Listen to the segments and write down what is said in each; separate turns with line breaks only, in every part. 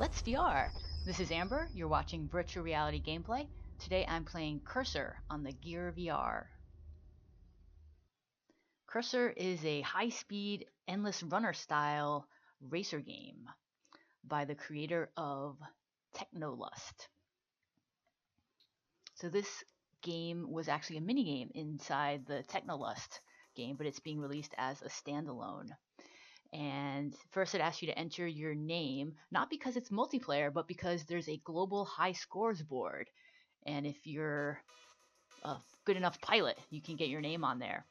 Let's VR! This is Amber, you're watching virtual reality gameplay. Today I'm playing KERSER on the Gear VR. KERSER is a high-speed, endless runner style racer game by the creator of Technolust. So this game was actually a minigame inside the Technolust game, but it's being released as a standalone. And first it asks you to enter your name, not because it's multiplayer, but because there's a global high scores board. And if you're a good enough pilot, you can get your name on there.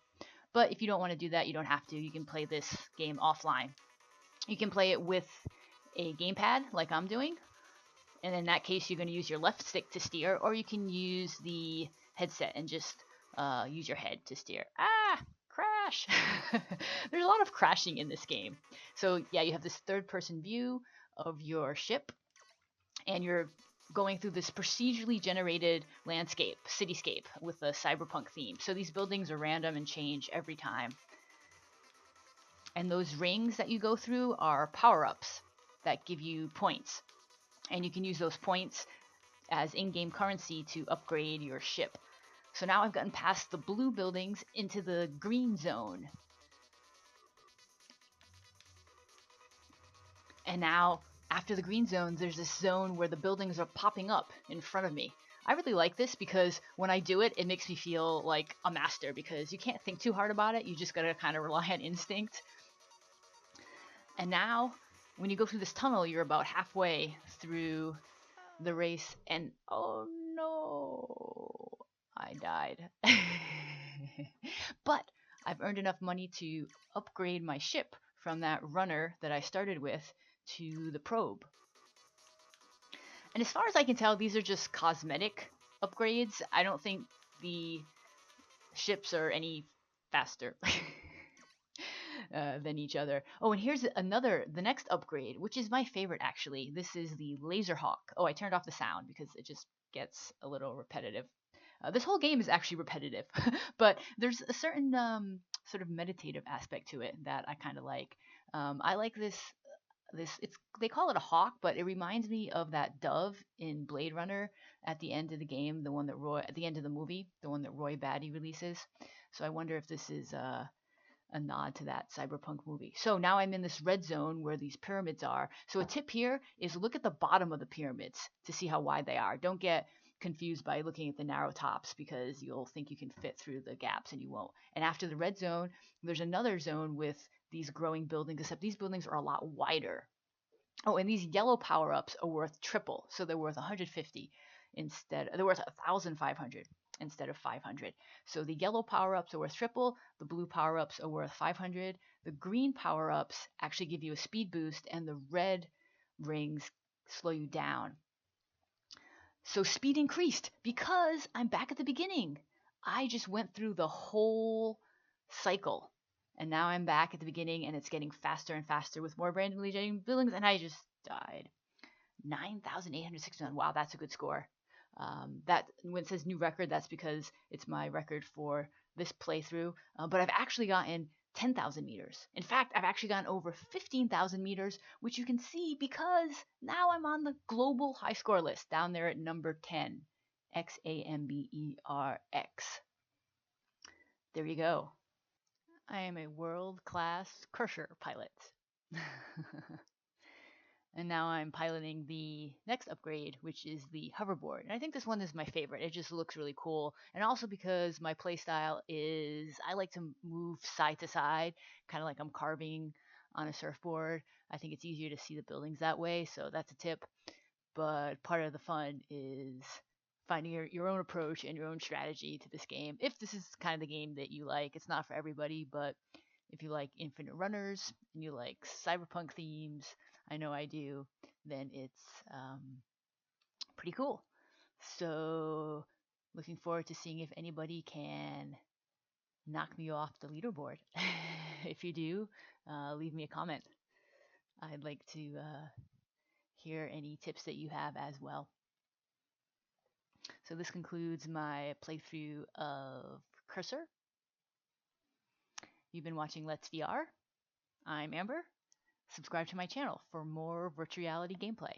But if you don't want to do that, you don't have to. You can play this game offline. You can play it with a gamepad, like I'm doing. And in that case, you're going to use your left stick to steer, or you can use the headset and just use your head to steer. Crash! There's a lot of crashing in this game. So yeah, you have this third-person view of your ship, and you're going through this procedurally generated landscape, cityscape, with a cyberpunk theme. So these buildings are random and change every time. And those rings that you go through are power-ups that give you points. And you can use those points as in-game currency to upgrade your ship. So now I've gotten past the blue buildings into the green zone. And now, after the green zone, there's this zone where the buildings are popping up in front of me. I really like this because when I do it, it makes me feel like a master because you can't think too hard about it. You just gotta kind of rely on instinct. And now, when you go through this tunnel, you're about halfway through the race, and oh no, I died. But I've earned enough money to upgrade my ship from that runner that I started with to the probe. And as far as I can tell, these are just cosmetic upgrades. I don't think the ships are any faster than each other. Oh, and here's the next upgrade, which is my favorite actually. This is the Laser Hawk. Oh, I turned off the sound because it just gets a little repetitive. This whole game is actually repetitive, but there's a certain sort of meditative aspect to it that I kind of like. I like this. They call it a hawk, but it reminds me of that dove in Blade Runner at the end of the game, the one that Roy at the end of the movie, the one that Roy Batty releases. So I wonder if this is a nod to that cyberpunk movie. So now I'm in this red zone where these pyramids are. So a tip here is look at the bottom of the pyramids to see how wide they are. Don't get confused by looking at the narrow tops because you'll think you can fit through the gaps and you won't. And after the red zone, there's another zone with these growing buildings, except these buildings are a lot wider. Oh, and these yellow power-ups are worth triple. So they're worth 150 instead. They're worth 1,500 instead of 500. So the yellow power-ups are worth triple, the blue power-ups are worth 500, the green power-ups actually give you a speed boost, and the red rings slow you down. So speed increased because I'm back at the beginning. I just went through the whole cycle, and now I'm back at the beginning, and it's getting faster and faster with more randomly generating buildings, and I just died. 9,861. Wow, that's a good score. That when it says new record, that's because it's my record for this playthrough. But I've actually gotten 10,000 meters. In fact, I've actually gotten over 15,000 meters, which you can see because now I'm on the global high score list down there at number 10. XAMBERX. There you go. I am a world-class KERSER pilot. And now I'm piloting the next upgrade, which is the hoverboard. And I think this one is my favorite. It just looks really cool. And also because my playstyle is I like to move side to side, kind of like I'm carving on a surfboard. I think it's easier to see the buildings that way, so that's a tip. But part of the fun is finding your own approach and your own strategy to this game. If this is kind of the game that you like, it's not for everybody, but if you like infinite runners and you like cyberpunk themes, I know I do, then it's pretty cool. So looking forward to seeing if anybody can knock me off the leaderboard. If you do, leave me a comment. I'd like to hear any tips that you have as well. So this concludes my playthrough of KERSER. You've been watching Let's VR. I'm Amber. Subscribe to my channel for more virtual reality gameplay.